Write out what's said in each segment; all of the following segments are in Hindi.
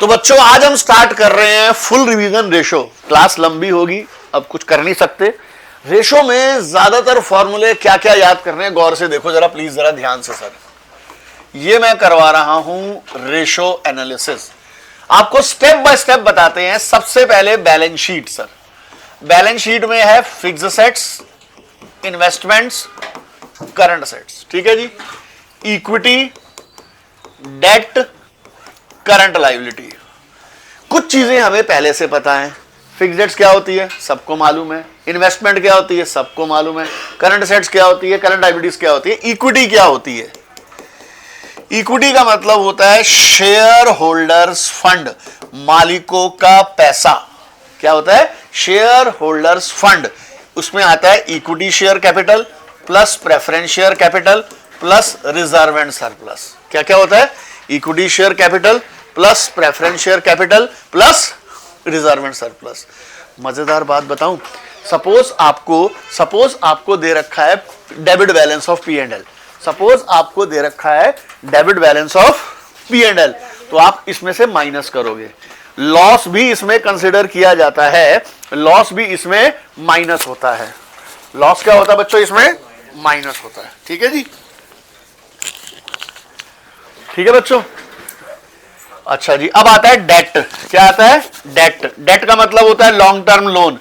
तो बच्चों आज हम स्टार्ट कर रहे हैं फुल रिवीजन रेशो। क्लास लंबी होगी, अब कुछ कर नहीं सकते। रेशो में ज्यादातर फॉर्मूले क्या क्या याद करने हैं, गौर से देखो जरा प्लीज, जरा ध्यान से सर। ये मैं करवा रहा हूं रेशो एनालिसिस, आपको स्टेप बाय स्टेप बताते हैं। सबसे पहले balance sheet sir. Balance sheet में है fixed assets, investments, current assets, ठीक है जी। Equity, debt, current liability. कुछ चीजें हमें पहले से पता है। फिक्स्ड एसेट्स क्या होती है, सबको मालूम है। इन्वेस्टमेंट क्या होती है, सबको मालूम है। करंट असेट्स क्या होती है, करंट लायबिलिटीज क्या होती है। इक्विटी क्या होती है, इक्विटी का मतलब होता है शेयर होल्डर्स फंड, मालिकों का पैसा। क्या होता है, शेयर होल्डर्स फंड। उसमें आता है equity share capital plus preference share capital plus reserve and surplus. क्या क्या होता है, equity share capital plus preference share capital plus reserve and surplus. मजेदार बात बताऊं, सपोज आपको दे रखा है debit balance of P and L. Suppose आपको दे रखा है debit balance of P and L, तो आप इसमें से माइनस करोगे। लॉस भी इसमें कंसिडर किया जाता है, लॉस भी इसमें माइनस होता है। लॉस क्या होता है बच्चों, इसमें माइनस होता है, ठीक है जी। ठीक है बच्चों। अच्छा जी, अब आता है डेट। क्या आता है, डेट। डेट का मतलब होता है long term loan,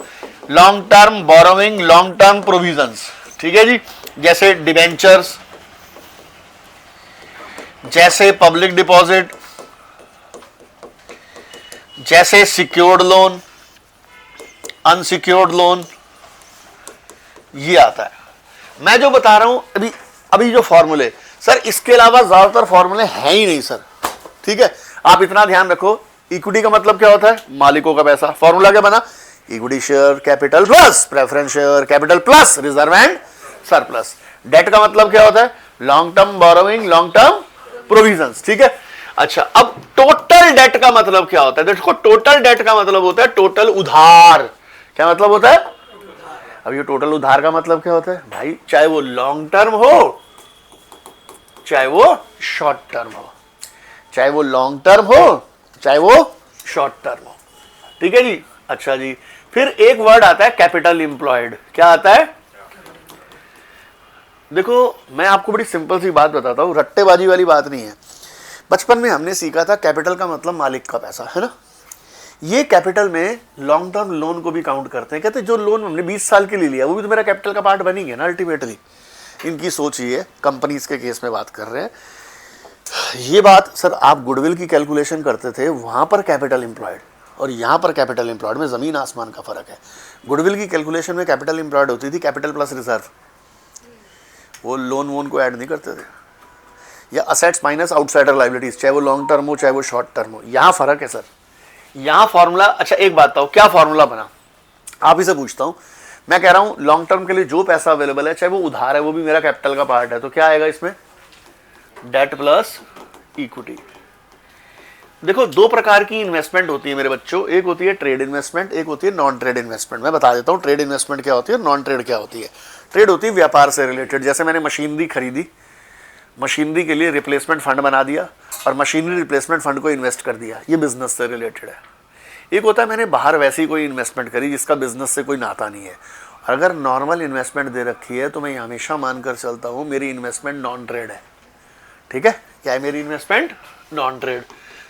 long term borrowing, long term provisions, ठीक है जी। जैसे डिबेंचर्स, जैसे पब्लिक डिपॉजिट, जैसे सिक्योर्ड लोन, अनसिक्योर्ड लोन, ये आता है। मैं जो बता रहा हूं अभी जो फॉर्मूले सर, इसके अलावा ज्यादातर फॉर्मूले हैं ही नहीं सर, ठीक है। आप इतना ध्यान रखो, इक्विटी का मतलब क्या होता है, मालिकों का पैसा। फॉर्मूला क्या बना, equity share capital plus preference share capital plus reserve and surplus. Debt का मतलब क्या होता है, long term borrowing, long term provisions, ठीक है। अच्छा, अब टोटल डेट का मतलब क्या होता है, देखो टोटल डेट का मतलब होता है टोटल उधार। क्या मतलब होता है, अब ये टोटल उधार का मतलब क्या होता है भाई, चाहे वो लॉन्ग टर्म हो चाहे वो शॉर्ट टर्म हो, चाहे वो लॉन्ग टर्म हो चाहे वो शॉर्ट टर्म हो, ठीक है जी। अच्छा जी, फिर एक वर्ड आता है कैपिटल इंप्लॉयड। क्या आता है, देखो मैं आपको बड़ी सिंपल सी बात बताता हूं, रट्टेबाजी वाली बात नहीं है। बचपन में हमने सीखा था कैपिटल का मतलब मालिक का पैसा, है ना। ये कैपिटल में लॉन्ग टर्म लोन को भी काउंट करते हैं। कहते हैं जो लोन हमने 20 साल के लिए लिया वो भी तो मेरा कैपिटल का पार्ट बनी है ना अल्टीमेटली। इनकी सोच ये है, कंपनीज के केस में बात कर रहे हैं ये बात। सर आप गुडविल की कैलकुलेशन करते थे, वहां पर कैपिटल एम्प्लॉयड और यहां पर कैपिटल एम्प्लॉयड में जमीन आसमान का फर्क है। गुडविल की कैलकुलेशन में कैपिटल एम्प्लॉयड होती थी कैपिटल प्लस रिजर्व, वो लोन वोन को ऐड नहीं करते थे। या असेट्स माइनस आउटसाइडर लायबिलिटीज, चाहे वो लॉन्ग टर्म हो चाहे वो शॉर्ट टर्म हो, यहां फर्क है सर। यहां फॉर्मूला, अच्छा एक बात बताओ क्या फॉर्मूला बना, आप इसे पूछता हूं। मैं कह रहा हूं लॉन्ग टर्म के लिए जो पैसा अवेलेबल है, चाहे वो उधार है, वो भी मेरा कैपिटल का पार्ट है, तो क्या आएगा इसमें, डेट प्लस इक्विटी। देखो दो प्रकार की इन्वेस्टमेंट होती है मेरे बच्चों, एक होती है ट्रेड इन्वेस्टमेंट, एक होती है नॉन ट्रेड इन्वेस्टमेंट। मैं बता देता हूं ट्रेड इन्वेस्टमेंट क्या होती है, नॉन ट्रेड क्या होती है। ट्रेड होती है व्यापार से रिलेटेड, जैसे मैंने मशीनरी खरीदी, मशीनरी के लिए रिप्लेसमेंट फंड बना दिया और मशीनरी रिप्लेसमेंट फंड को इन्वेस्ट कर दिया, ये बिजनेस से रिलेटेड है। एक होता है मैंने बाहर वैसी कोई इन्वेस्टमेंट करी जिसका बिजनेस से कोई नाता नहीं है। अगर नॉर्मल इन्वेस्टमेंट दे रखी है तो मैं हमेशा मानकर चलता हूँ मेरी इन्वेस्टमेंट नॉन ट्रेड है, ठीक है। क्या है मेरी इन्वेस्टमेंट, नॉन ट्रेड।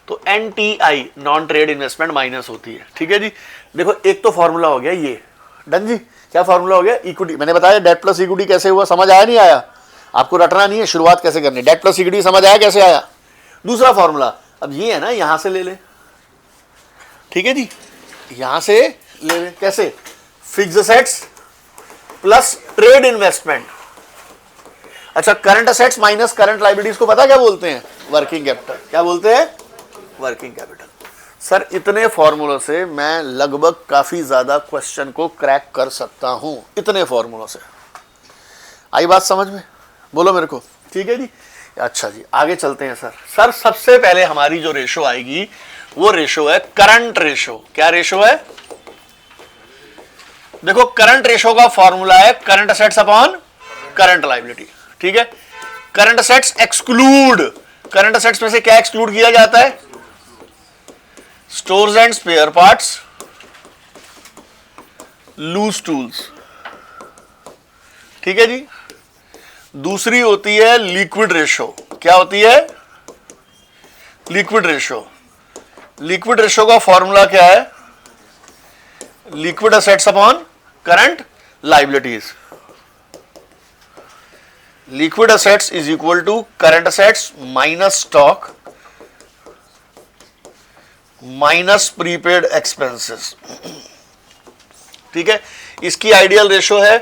तो NTI non trade investment minus होती है, ठीक है जी। देखो एक तो फॉर्मूला हो गया ये, डन जी। क्या फॉर्मूला हो गया, इक्विटी। मैंने बताया डेट प्लस इक्विटी कैसे हुआ, समझ आया नहीं आया, आपको रटना नहीं है, शुरुआत कैसे करनी, डेट प्लस इक्विटी समझ आया कैसे आया। दूसरा फॉर्मूला अब ये है ना, यहां से ले ले, ठीक है जी, यहां से ले ले। कैसे, fixed assets plus trade investment. अच्छा, current assets minus current liabilities को पता क्या बोलते हैं, वर्किंग कैपिटल। क्या बोलते हैं, वर्किंग कैपिटल। सर इतने फॉर्मूलों से मैं लगभग काफी ज्यादा क्वेश्चन को क्रैक कर सकता हूं, इतने फॉर्मूलों से। आई बात समझ में, बोलो मेरे को, ठीक है जी। अच्छा जी, आगे चलते हैं सर। सर सबसे पहले हमारी जो रेशो आएगी वो रेशो है करंट रेशो। क्या रेशो है, देखो करंट रेशो का फॉर्मूला है current assets upon current liability, ठीक है। Current assets exclude, current assets में से क्या एक्सक्लूड किया जाता है, stores and spare parts, loose tools, ठीक है जी। दूसरी होती है लिक्विड रेशो। क्या होती है? Liquid ratio. लिक्विड रेशो का फॉर्मूला क्या है? Liquid assets upon current liabilities. Liquid assets is equal to current assets minus stock minus prepaid expenses, ठीक है। इसकी आइडियल रेशो है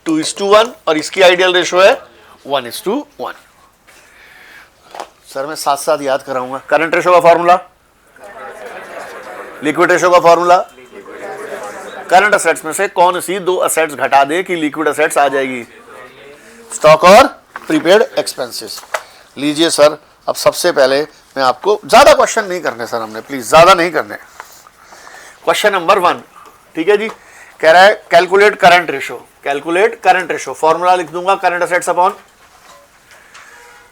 2:1 और इसकी आइडियल रेशो है 1:1। सर मैं साथ साथ याद कराऊंगा। करंट रेशो का फॉर्मूला, लिक्विड रेशो का फॉर्मूला, करंट असेट्स में से कौन सी दो असेट्स घटा दे कि लिक्विड असेट्स आ जाएगी? स्टॉक और प्रीपेड एक्सपेंसेस। लीजिए सर, अब सबसे पहले मैं आपको, ज्यादा क्वेश्चन नहीं करने सर हमने, प्लीज ज्यादा नहीं करने। क्वेश्चन नंबर 1, ठीक है जी, कह रहा है calculate current ratio. Calculate current ratio, formula लिख दूंगा करंट असेट्स अपॉन।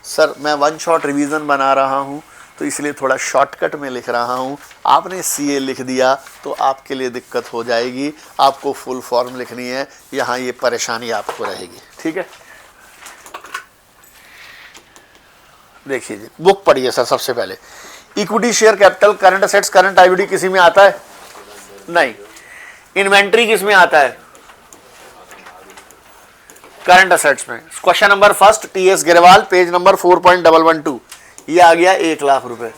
सर मैं वन शॉट रिवीजन बना रहा हूं तो इसलिए थोड़ा शॉर्टकट में लिख रहा हूं। आपने सीए लिख दिया तो आपके लिए दिक्कत हो जाएगी, आपको फुल फॉर्म लिखनी है, यहां ये परेशानी आपको रहेगी, ठीक है। देखिए जी, बुक पढ़िए सर। सबसे पहले equity share capital current assets current liability किसी में आता है? नहीं। इन्वेंट्री किस में आता है? करंट असेट्स में। Question number first, TS Grewal, page number 4.112, ये आ गया 1 लाख रुपए।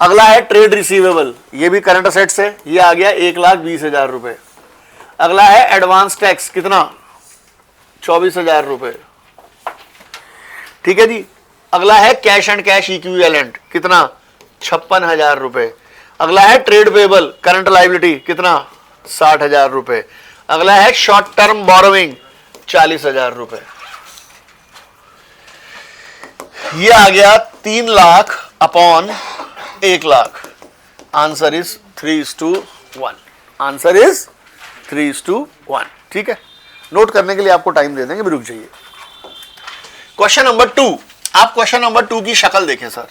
अगला है ट्रेड रिसीवेबल, ये भी करंट असेट्स है, ये आ गया 1,20,000 रुपए। अगला है एडवांस टैक्स, कितना? 24,000 रुपए, ठीक है जी। अगला है कैश एंड कैश इक्विवेलेंट, कितना? 56,000 रुपए। अगला है ट्रेड पेबल करंट लायबिलिटी, कितना? 60,000 रुपए। अगला है शॉर्ट टर्म बोरोइंग, 40,000 रुपए। ये आ गया 3 lakh upon 1 lakh. Answer is 3:1। Answer is 3:1, ठीक है। नोट करने के लिए आपको टाइम दे देंगे, भी रुक जाइए। क्वेश्चन नंबर 2, आप क्वेश्चन नंबर 2 की शक्ल देखें सर।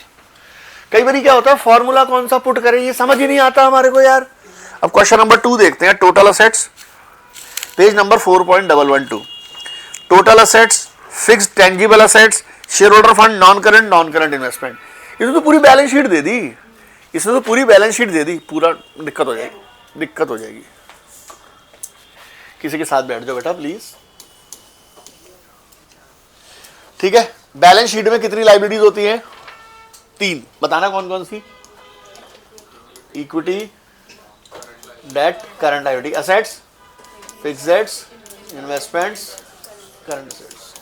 कई बार क्या होता है, फॉर्मूला कौन सा पुट करें ये समझ ही नहीं आता हमारे को यार। अब क्वेश्चन नंबर 2 देखते हैं। Total assets, page number 4.112। Total assets, fixed tangible assets, share holder fund, non current investment. इसमें तो पूरी बैलेंस शीट दे दी, इसमें तो पूरी बैलेंस शीट दे दी। पूरा दिक्कत हो जाएगी, दिक्कत हो जाएगी। किसी के साथ बैठ जाओ बेटा प्लीज, ठीक है। बैलेंस शीट में कितनी लायबिलिटीज होती हैं? 3, बताना कौन कौन सी? Equity, debt, current liability, assets, fixed, investments, current assets,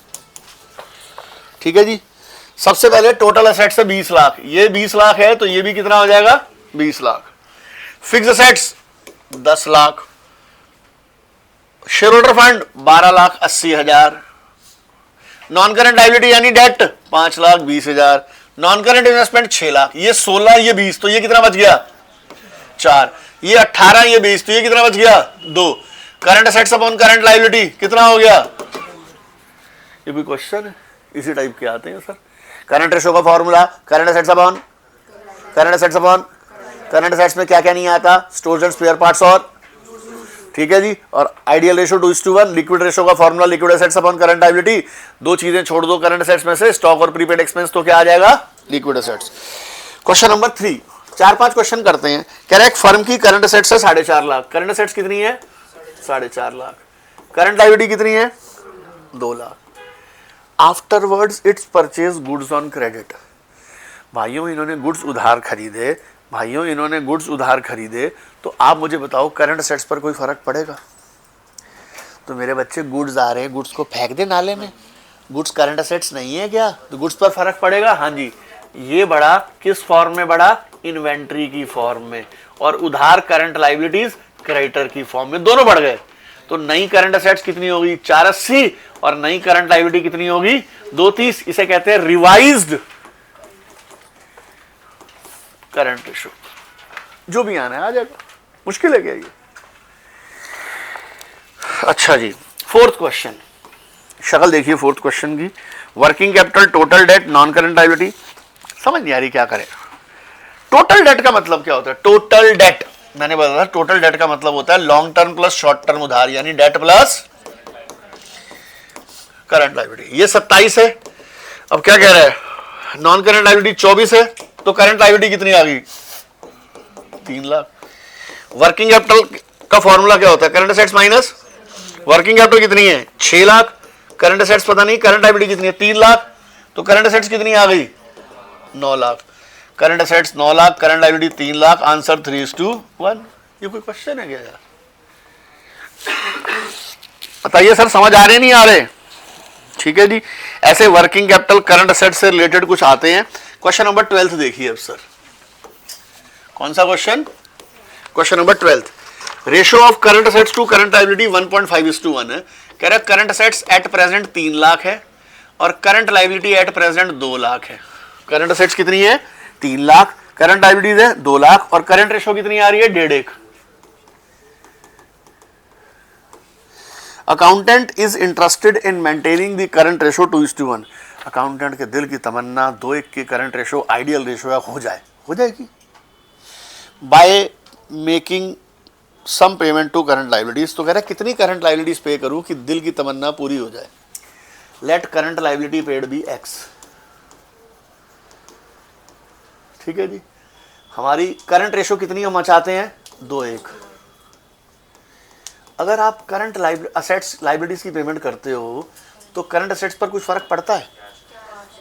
ठीक है जी। सबसे पहले टोटल असेट्स है 20 लाख, ये 20 लाख है तो ये भी कितना हो जाएगा? 20 lakh. Fixed assets 10 lakh, share holder fund 12,80,000, non current liability यानी debt 5,20,000, non current investment 6 lakh. ये 16, ये 20, तो ये कितना बच गया? 4। ये 18, ये 20, तो ये कितना बच गया? 2। Current assets upon current liability कितना हो गया? ये भी क्वेश्चन है, इसी टाइप के आते हैं सर। करंट रेशो का formula, current assets upon current assets में क्या क्या नहीं आता? स्टोर्स एंड स्पेयर पार्ट्स, और ठीक है जी। और आइडियल रेशो 2:1। लिक्विड रेशो का formula liquid assets upon current liability. 2 चीजें छोड़ दो करंट असेट्स में से, स्टॉक और प्रीपेड एक्सपेंस, तो क्या आ जाएगा? Liquid assets. Question number 3, 4-5 question करते हैं। कह रहे हैं फर्म की करंट असेट्स है 4.5 लाख। करंट असेट्स कितनी है? 4.5 लाख। करंट लायबिलिटी कितनी है? 2 lakh. Afterwards it's purchase goods on credit. भाइयों इन्होंने गुड्स उधार खरीदे, तो आप मुझे बताओ करंट असेट्स पर कोई फर्क पड़ेगा? तो मेरे बच्चे गुड्स आ रहे हैं, गुड्स को फेंक दे नाले में, गुड्स करंट असेट्स नहीं है क्या? तो गुड्स पर फर्क पड़ेगा। हाँ जी। ये बढ़ा किस फॉर्म में बढ़ा? इन्वेंट्री की फॉर्म में। और उधार करंट लायबिलिटीज क्रेडिटर की फॉर्म में, दोनों बढ़ गए। तो नई करंट असेट्स कितनी होगी? 480, और नई करंट लायबिलिटी कितनी होगी? 230। इसे कहते हैं रिवाइज्ड करंट रेशो। जो भी आना है आ जाएगा, मुश्किल है क्या ये? अच्छा जी, 4th क्वेश्चन, शक्ल देखिए 4th क्वेश्चन की। Working capital, total date, non current liability. समझ नहीं आ रही क्या करें। टोटल डेट का मतलब क्या होता है? टोटल डेट मैंने बताया, टोटल डेट का मतलब होता है long term plus short term उधार, यानी डेट प्लस करंट लायबिलिटी। ये 27 है। अब क्या कह रहा है? नॉन करंट लायबिलिटी 24 है, तो करंट लायबिलिटी कितनी आ गई? 3 लाख। वर्किंग कैपिटल का फॉर्मूला क्या होता है? Current assets minus working capital कितनी है? 6 लाख। करंट असेट्स पता नहीं, करंट लायबिलिटी कितनी है? 3 लाख। तो करंट असेट्स कितनी आ गई? 9 lakh. Current assets 9 lakh, current liability 3 lakh, answer 3:1। ये कोई क्वेश्चन है क्या यार? बताइए सर, समझ आ रहे नहीं आ रहे? ठीक है जी। ऐसे वर्किंग कैपिटल करंट असेट से रिलेटेड कुछ आते हैं। क्वेश्चन नंबर 12 देखिए अब सर, कौन सा question? Question number 12। Ratio of current assets to current liability 1.5:1 है। कह रहा है current assets at present 3 lakh है और current liability at present 2 lakh है। करंट असेट्स कितनी है? 3 लाख। करंट लायबिलिटीज है 2 लाख और करंट रेशियो कितनी आ रही है? 1.5। Accountant is interested in maintaining the current ratio 2:1। Accountant के दिल की तमन्ना 2:1 की करंट रेशियो आइडियल रेशियो हो जाए, हो जाएगी by making some payment to current liabilities. तो कह रहा है कितनी करंट लायबिलिटीज पे करूं कि दिल की तमन्ना पूरी हो जाए? Let current liability paid be X. ठीक है जी। हमारी करंट रेशियो कितनी हम चाहते हैं? 2:1। अगर आप करंट असेट्स लायबिलिटीज की पेमेंट करते हो तो करंट असेट्स पर कुछ फर्क पड़ता है?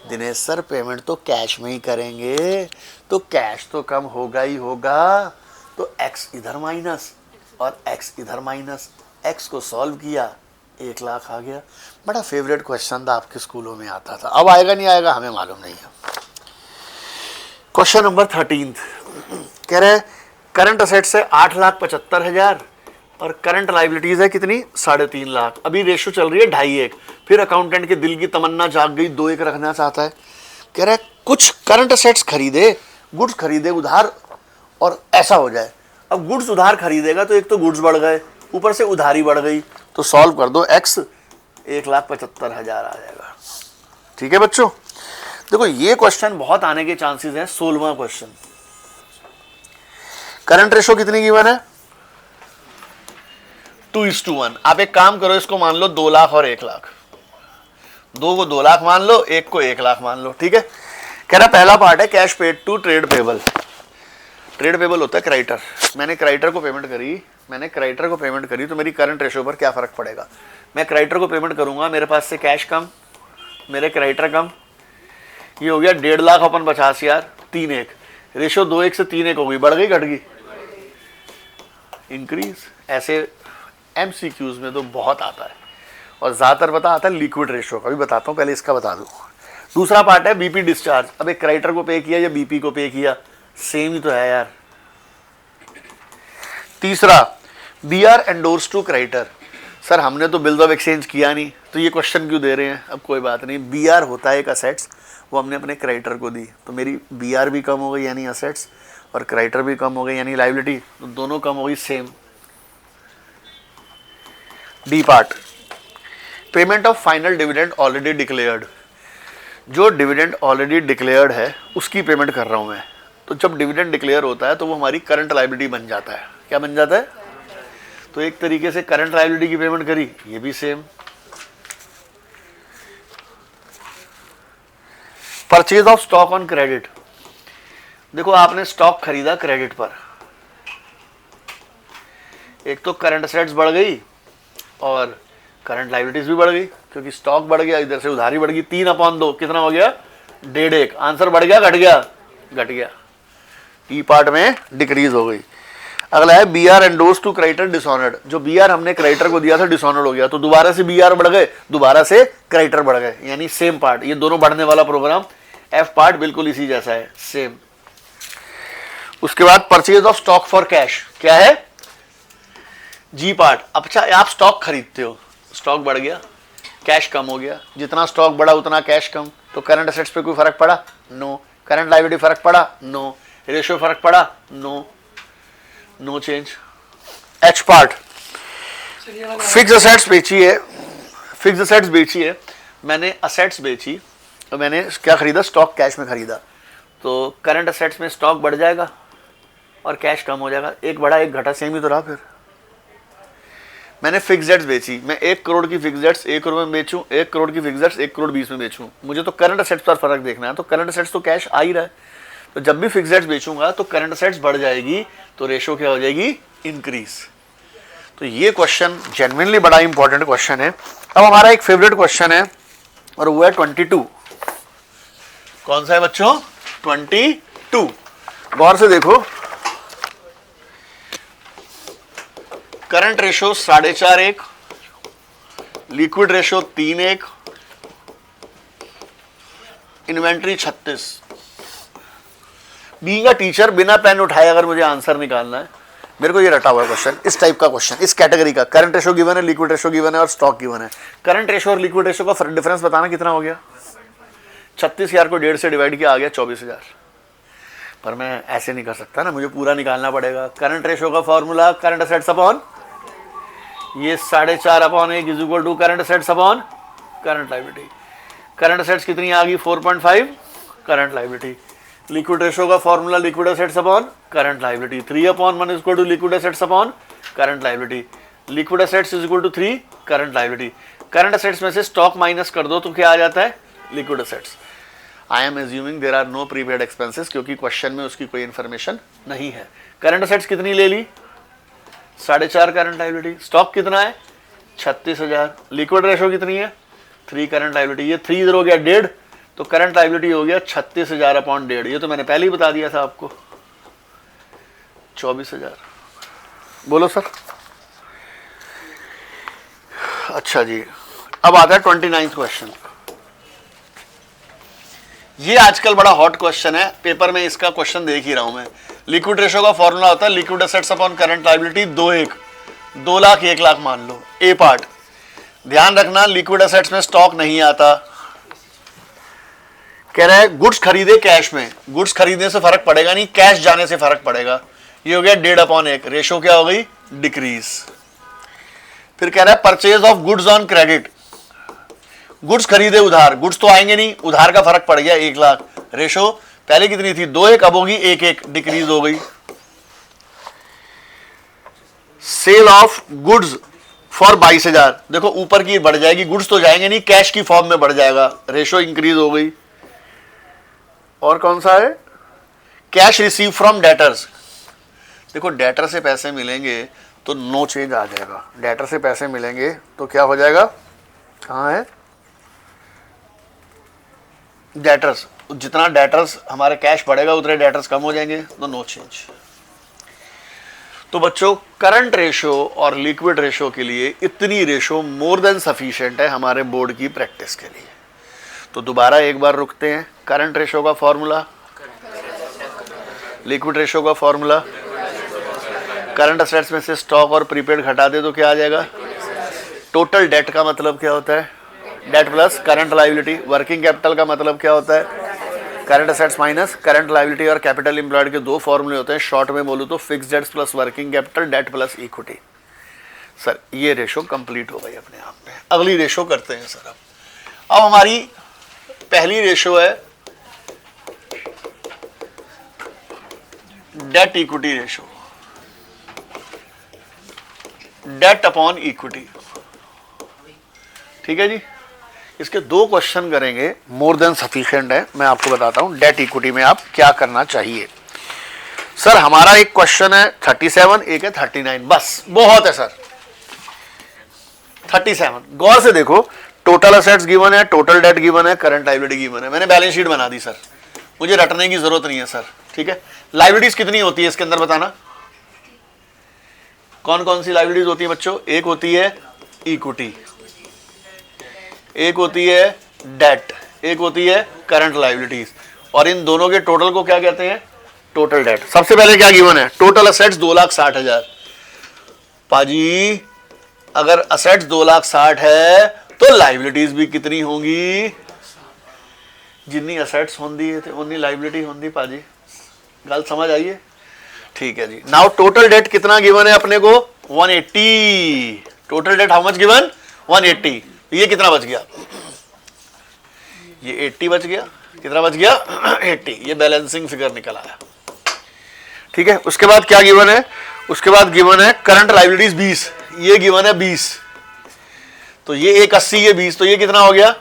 दिनेश सर, पेमेंट तो कैश में ही करेंगे, तो कैश तो कम होगा ही होगा। तो एक्स इधर माइनस और एक्स इधर माइनस, एक्स को सॉल्व किया 1 लाख आ गया। बड़ा फेवरेट क्वेश्चन था, आपके स्कूलों में आता था। अब आएगा नहीं आएगा हमें मालूम नहीं है। क्वेश्चन नंबर 13 कह रहे हैं करंट असेट्स है 8,75,000 और करंट लायबिलिटीज है कितनी? 3.5 लाख। अभी रेशियो चल रही है 2.5:1। फिर अकाउंटेंट के दिल की तमन्ना जाग गई, 2:1 रखना चाहता है। कह रहा है कुछ करंट असेट्स खरीदे, गुड्स खरीदे उधार और ऐसा हो जाए। अब गुड्स उधार खरीदेगा तो एक तो गुड्स बढ़ गए, ऊपर से उधारी बढ़ गई, तो सॉल्व कर दो, एक्स 1,75,000 आ जाएगा। ठीक है बच्चों, देखो ये क्वेश्चन बहुत आने के चांसेस हैं। 16वां क्वेश्चन, करंट रेशो कितनी गिवन है? 2:1। आप एक काम करो, इसको मान लो 2 लाख और 1 लाख। 2 को 2 लाख मान लो, 1 को 1 लाख मान लो। ठीक है। कह रहा पहला पार्ट है cash paid to trade payable. Trade payable होता है क्रेडिटर। मैंने क्रेडिटर को पेमेंट करी तो मेरी करंट रेशो पर क्या फर्क पड़ेगा? मैं क्रेडिटर को पेमेंट करूंगा, मेरे पास से कैश कम, मेरे क्रेडिटर कम। ये हो गया 1.5 लाख अपन 50,000, 3:1। रेशो 2:1 से 3:1 हो गई, बढ़ गई घट गई? इंक्रीज। ऐसे एमसीक्यूज में तो बहुत आता है और ज्यादातर पता आता है लिक्विड रेशो का। भी बताता हूँ, पहले इसका बता दूं। दूसरा पार्ट है बीपी डिस्चार्ज। अब एक क्रेडिटर को पे किया या बीपी को पे किया, सेम ही तो है यार। तीसरा BR endorsed to creditor. Sir हमने तो बिल्स ऑफ एक्सचेंज किया नहीं, तो ये क्वेश्चन क्यों दे रहे हैं? अब कोई बात नहीं, बीआर होता है एक असेट्स, वो हमने अपने क्रेडिटर को दी, तो मेरी बीआर भी कम हो गई यानी असेट्स, और क्रेडिटर भी कम हो गई यानी लायबिलिटी, तो दोनों कम हो गई same. D part, payment of final dividend already declared. जो डिविडेंड ऑलरेडी डिक्लेयर्ड है उसकी पेमेंट कर रहा हूं मैं। तो जब डिविडेंड डिक्लेयर होता है तो वो हमारी करंट लायबिलिटी बन जाता है। क्या बन जाता है? तो एक तरीके से करंट लायबिलिटी की पेमेंट करी, ये भी same. Purchase of stock on credit. देखो आपने स्टॉक खरीदा क्रेडिट पर, एक तो करंट असेट्स बढ़ गई और करंट लायबिलिटीज भी बढ़ गई, क्योंकि स्टॉक बढ़ गया, इधर से उधारी बढ़ गई। 3/2 कितना हो गया? 1.5। आंसर बढ़ गया घट गया? घट गया। ई पार्ट में डिक्रीज हो गई। अगला है BR endorsed to creditor dishonoured. जो बीआर हमने क्रेडिटर को दिया था डिसऑनर्ड हो गया, तो दोबारा से बीआर बढ़ गए, दोबारा से क्रेडिटर बढ़ गए, यानी सेम पार्ट। ये दोनों बढ़ने वाला प्रोग्राम। एफ पार्ट बिल्कुल इसी जैसा है, सेम। उसके बाद purchase of stock for cash, क्या है? जी पार्ट। अच्छा आप स्टॉक खरीदते हो, स्टॉक बढ़ गया, कैश कम हो गया, जितना स्टॉक बढ़ा उतना कैश कम, तो करंट असेट्स पे कोई फर्क पड़ा? नो। करंट लायबिलिटी फर्क पड़ा? नो। रेशियो फर्क पड़ा? No. No change. H part, fix assets बेची है, फिक्स असेट्स बेची है, मैंने असेट्स बेची, तो मैंने क्या खरीदा? स्टॉक कैश में खरीदा, तो करंट असेट्स में स्टॉक बढ़ जाएगा और कैश कम हो जाएगा। एक बढ़ा एक घटा, सेम ही तो रहा। फिर मैंने फिक्स्ड बेची, मैं 1 करोड़ की फिक्स्ड 1 करोड़ में बेचूं, 1 करोड़ की फिक्स्ड 1 करोड़ 20 में बेचूं, मुझे तो करंट असेट्स पर फर्क देखना है। तो करंट असेट्स तो कैश आ ही रहा है, तो जब भी फिक्स्ड बेचूंगा तो करंट असेट्स बढ़ जाएगी, तो रेशो क्या हो जाएगी, इंक्रीज। तो ये क्वेश्चन जेन्युइनली बड़ा इंपॉर्टेंट क्वेश्चन है। अब हमारा एक फेवरेट क्वेश्चन है और वो है 22। कौन सा है बच्चों, 22। गौर से देखो, current ratio 4.5, liquid ratio 3:1, inventory 36। Being a teacher बिना पेन उठाए अगर मुझे आंसर निकालना है, मेरे को ये रटा हुआ क्वेश्चन, इस टाइप का क्वेश्चन, इस कैटेगरी का, करंट रेशो गिवन है, लिक्विड रेशो गिवन है और स्टॉक गिवन है। करंट रेशो और लिक्विड रेशो का डिफरेंस बताना कितना हो गया। 36,000 को 1.5 से डिवाइड किया, आ गया 24,000। पर मैं ऐसे नहीं कर सकता ना, मुझे पूरा निकालना पड़ेगा। करंट रेशो का फॉर्मूला करंट असेट्स अपॉन ये 4.5/1 is equal to current assets upon current liability. Current assets कितनी आ गई, 4.5 करंट लायबिलिटी। लिक्विड रेशो का formula liquid assets upon current liability, 3/1 is equal to liquid assets upon current liability. Liquid assets is equal to 3 current liability. Current assets में से स्टॉक माइनस कर दो तो क्या आ जाता है, liquid assets. I am assuming there are no prepaid expenses, क्योंकि क्वेश्चन में उसकी कोई इन्फॉर्मेशन नहीं है। करंट असेट्स कितनी ले ली, 4.5 करंट लायबिलिटी। स्टॉक कितना है, 36,000। लिक्विड रेशो कितनी है, 3 करंट लायबिलिटी। ये 3 इधर हो गया 1.5, तो करंट लायबिलिटी हो गया 36,000 अपॉन 1.5। ये तो मैंने पहले ही बता दिया था आपको, 24,000। बोलो सर। अच्छा जी, अब आता है 29th क्वेश्चन। ये आजकल बड़ा हॉट क्वेश्चन है, पेपर में इसका क्वेश्चन देख ही रहा हूं मैं। लिक्विड रेशो का फॉर्मूला होता है liquid assets upon current liability 2:1, 2 lakh 1 lakh मान लो। ए पार्ट, ध्यान रखना लिक्विड असेट्स में स्टॉक नहीं आता। कह रहा है गुड्स खरीदे कैश में, गुड्स खरीदने से फर्क पड़ेगा नहीं, कैश जाने से फर्क पड़ेगा। ये हो गया 1.5/1, रेशो क्या हो गई, डिक्रीज। फिर कह रहा है purchase of goods on credit, goods खरीदे उधार, गुड्स तो आएंगे नहीं, उधार का फर्क पड़ गया 1 लाख। रेशो पहले कितनी थी, 2:1, अब होगी 1:1, डिक्रीज हो गई। सेल ऑफ गुड्स फॉर 22,000, देखो ऊपर की बढ़ जाएगी, गुड्स तो जाएंगे नहीं, कैश की फॉर्म में बढ़ जाएगा, रेशो इंक्रीज हो गई। और कौन सा है, कैश रिसीव फ्रॉम डेटर्स, देखो डेटर से पैसे मिलेंगे तो नो चेंज आ जाएगा, डेटर से पैसे मिलेंगे तो क्या हो जाएगा, कहाँ है डेटर्स, जितना डेटर्स हमारे कैश बढ़ेगा उतने डेटर्स कम हो जाएंगे, तो नो चेंज। तो बच्चों करंट रेशो और लिक्विड रेशो के लिए इतनी रेशो मोर देन सफिशिएंट है हमारे बोर्ड की प्रैक्टिस के लिए। तो दोबारा एक बार रुकते हैं, करंट रेशो का फॉर्मूला, लिक्विड रेशो का फॉर्मूला, करंट असेट्स में से स्टॉक और प्रीपेड घटा दे तो क्या आ जाएगा, टोटल डेट का मतलब क्या होता है, debt plus current liability. Working capital का मतलब क्या होता है, current assets minus current liability. और कैपिटल एम्प्लॉयड के 2 फॉर्मूले होते हैं, शॉर्ट में बोलूँ तो fixed debts plus working capital, debt plus equity. Sir ये रेशो कंप्लीट हो गई अपने आप में। अगली रेशो करते हैं सर। अब हमारी पहली रेशो है debt equity ratio, debt upon equity. ठीक है जी, इसके 2 क्वेश्चन करेंगे, मोर देन सफिशिएंट है। मैं आपको बताता हूं डेट इक्विटी में आप क्या करना चाहिए। सर हमारा एक क्वेश्चन है 37, एक है 39, बस बहुत है सर। 37 गौर से देखो, टोटल असेट्स गिवन है, टोटल डेट गिवन है, करंट लायबिलिटी गिवन है। मैंने बैलेंस शीट बना दी सर, मुझे रटने की जरूरत नहीं है सर। ठीक है, लायबिलिटीज कितनी होती है इसके अंदर बताना, कौन कौन सी लायबिलिटीज होती है बच्चों, एक होती है इक्विटी, एक होती है डेट, एक होती है करंट लायबिलिटीज, और इन दोनों के टोटल को क्या कहते हैं, टोटल डेट। सबसे पहले क्या गिवन है, टोटल असेट्स 2,60,000। पाजी अगर असेट्स 2,60,000 है तो लायबिलिटीज भी कितनी होंगी, जितनी असेट्स होंगी उतनी लायबिलिटी होंगी। पाजी गल समझ आइए, ठीक है जी। नाउ टोटल डेट कितना गिवन है अपने को, 180। Total date how much given, 180। ये कितना बच गया, ये 80 बच गया, कितना बच गया 80, ये बैलेंसिंग फिगर निकल आया। ठीक है, उसके बाद क्या गिवन है, उसके बाद गिवन है करंट लायबिलिटीज 20, ये गिवन है 20, तो ये 180 ये 20, तो ये कितना हो गया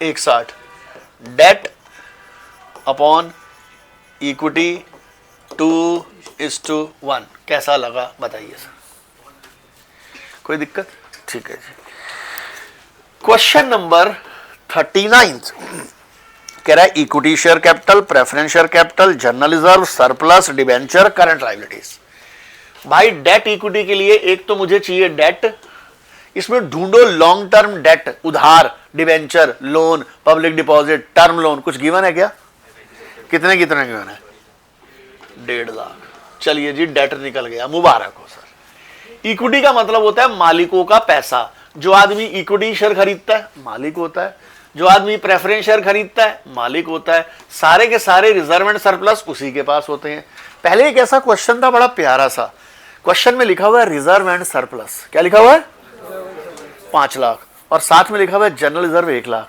160। डेट अपॉन इक्विटी 2:1, कैसा लगा बताइए सर, कोई दिक्कत? ठीक है जी। क्वेश्चन नंबर 39 कह रहा है equity share capital, preference share capital, general reserve, surplus, debenture, current liabilities. भाई डेट इक्विटी के लिए एक तो मुझे चाहिए डेट, इसमें ढूंढो लॉन्ग टर्म डेट, उधार, debenture, loan, public deposit, term loan, कुछ गिवन है क्या? कितने कितने गिवन है? 1.5 लाख। चलिए जी, डेट निकल गया, मुबारक हो सर। इक्विटी का मतलब होता है मालिकों का पैसा। जो आदमी इक्विटी शेयर खरीदता है मालिक होता है, जो आदमी प्रेफरेंस शेयर खरीदता है मालिक होता है, सारे के सारे रिजर्व एंड सरप्लस उसी के पास होते हैं। पहले एक ऐसा क्वेश्चन था बड़ा प्यारा सा, क्वेश्चन में लिखा हुआ है रिजर्व एंड सरप्लस, क्या लिखा हुआ है 5 लाख, और साथ में लिखा हुआ है जनरल रिजर्व 1 लाख।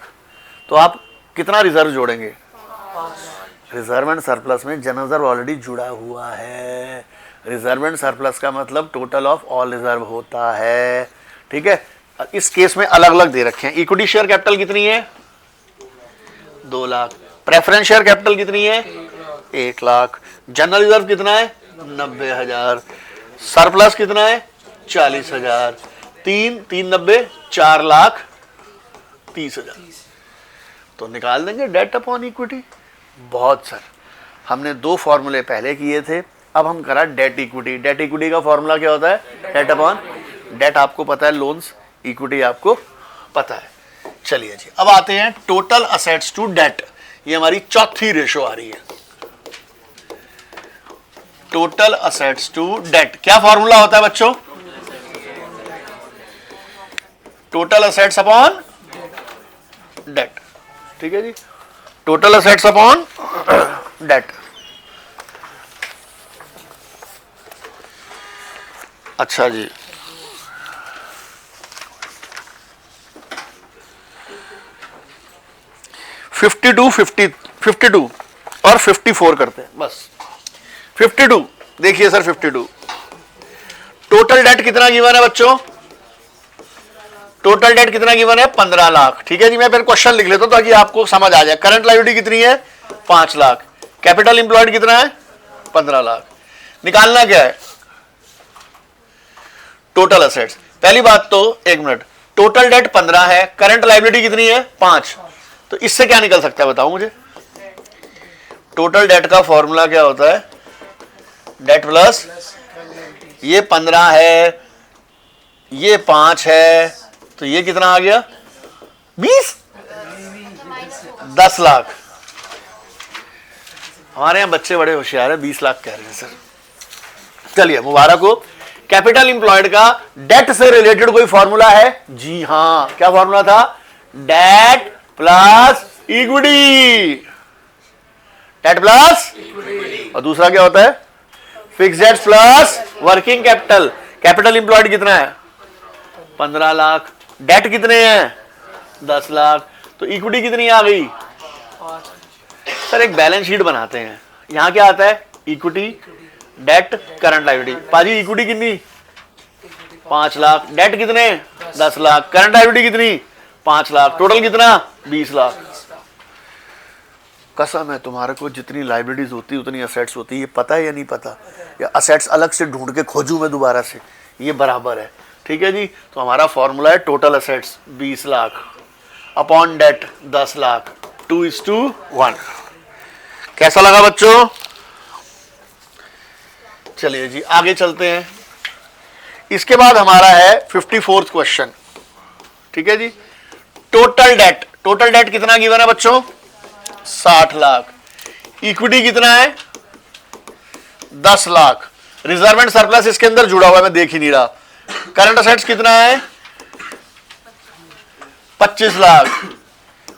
तो आप कितना रिजर्व जोड़ेंगे? रिजर्व एंड सरप्लस में जनरल रिजर्व ऑलरेडी जुड़ा हुआ है। रिजर्व एंड सरप्लस का मतलब टोटल ऑफ ऑल रिजर्व होता है। ठीक है, इस केस में अलग अलग दे रखे हैं। इक्विटी शेयर कैपिटल कितनी है? 2 लाख। प्रेफरेंस शेयर कैपिटल कितनी है? 1 लाख। जनरल रिजर्व कितना है? 90,000। सरप्लस कितना है? 40,000। 3 90 4,30,000। तो निकाल देंगे डेट अपॉन इक्विटी। बहुत सर, हमने 2 फॉर्मूले पहले किए थे, अब हम करा डेट इक्विटी। डेट इक्विटी का फॉर्मूला क्या होता है? डेट अपॉन, डेट आपको पता है लोन्स, इक्विटी आपको पता है। चलिए जी, अब आते हैं टोटल असेट्स टू डेट। ये हमारी चौथी रेशो आ रही है, टोटल असेट्स टू डेट। क्या फॉर्मूला होता है बच्चों? Total assets upon debt. ठीक है जी, टोटल असेट्स अपॉन डेट। अच्छा जी, $52 और 54 करते हैं बस। 52 देखिए सर, 52 टोटल डेट कितना गिवन है बच्चों? टोटल डेट कितना गिवन है? 15 लाख। ठीक है जी, मैं फिर क्वेश्चन लिख लेता हूं ताकि आपको समझ आ जाए। करंट लायबिलिटी कितनी है? 5 लाख। कैपिटल इंप्लॉयड कितना है? 15 लाख। निकालना क्या है? Total assets. पहली बात तो 1 मिनट, टोटल डेट 15 है, करंट लायबिलिटी कितनी है? 5। तो इससे क्या निकल सकता है बताओ मुझे? टोटल डेट का फॉर्मूला क्या होता है? डेट प्लस, ये 15 है, ये 5 है, तो ये कितना आ गया? 20, 10 लाख। हमारे यहां बच्चे बड़े होशियार है, 20 लाख कह रहे हैं सर। चलिए मुबारक हो। कैपिटल इंप्लॉयड का डेट से रिलेटेड कोई फॉर्मूला है? जी हां, क्या फॉर्मूला था? Debt plus equity. Debt plus, और दूसरा क्या होता है? Fixed debts plus working capital. Capital employed कितना है? 15 लाख। डेट कितने हैं? 10 लाख। तो इक्विटी कितनी आ गई? सर एक बैलेंस शीट बनाते हैं, यहां क्या आता है? Equity, debt, current liability. पाजी इक्विटी कितनी? 5 लाख। डेट कितने? 10 लाख। करंट लायबिलिटी कितनी? 5 लाख। टोटल कितना? 20 लाख। कसम है तुम्हारे को, जितनी लायबिलिटीज होती है उतनी असेट्स होती है। ये पता है या नहीं पता? या असेट्स अलग से ढूंढ के खोजूं मैं दोबारा से? ये बराबर है। ठीक है जी, तो हमारा फॉर्मूला है total assets 20 lakh upon debt 10 lakh, 2:1। कैसा लगा बच्चों? चलिए जी आगे चलते हैं। इसके बाद हमारा है 54th क्वेश्चन। ठीक है जी, टोटल डेट। टोटल डेट कितना गिवन है बच्चों? 60 लाख। इक्विटी कितना है? 10 लाख। रिजर्व एंड सरप्लस इसके अंदर जुड़ा हुआ है, मैं देख ही नहीं रहा। करंट असेट्स कितना है? 25 लाख।